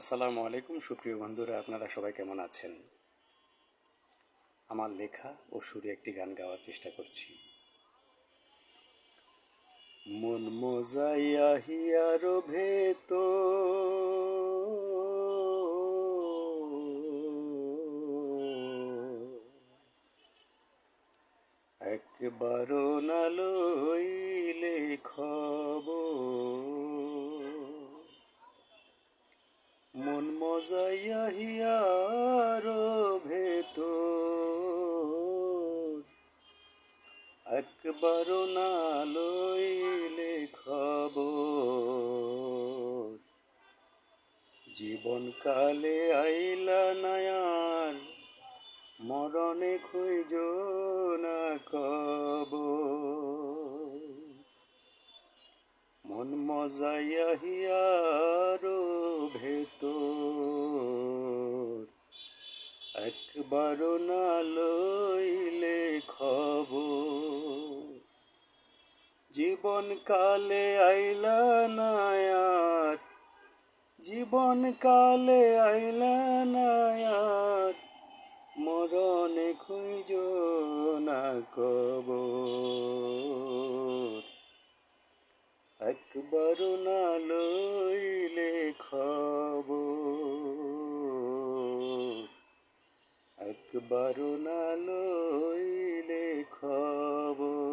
আসসালামু আলাইকুম সুপ্রিয় বন্ধুরা, আপনারা সবাই কেমন আছেন? আমার লেখা ও সুরে একটি গান গাওয়ার চেষ্টা করছি। মন মজাইয়া হিয়ার একবারও না লইলে খবর, মন মজাইয়া হিয়ার ভেতর একবারও না লইলে খবর, জীবনকালে আইলা নায়ার মরণে খুঁজ না কবর, মন মজাইয়া হিয়ার ভেতর একবারও না লইলে খবর, জীবনকালে আইলা নায়ার, জীবনকালে আইলা নায়ার মরণে খুঁজ না কবর, একবারও না লইলে খবর, একবারও না লইলে খবর।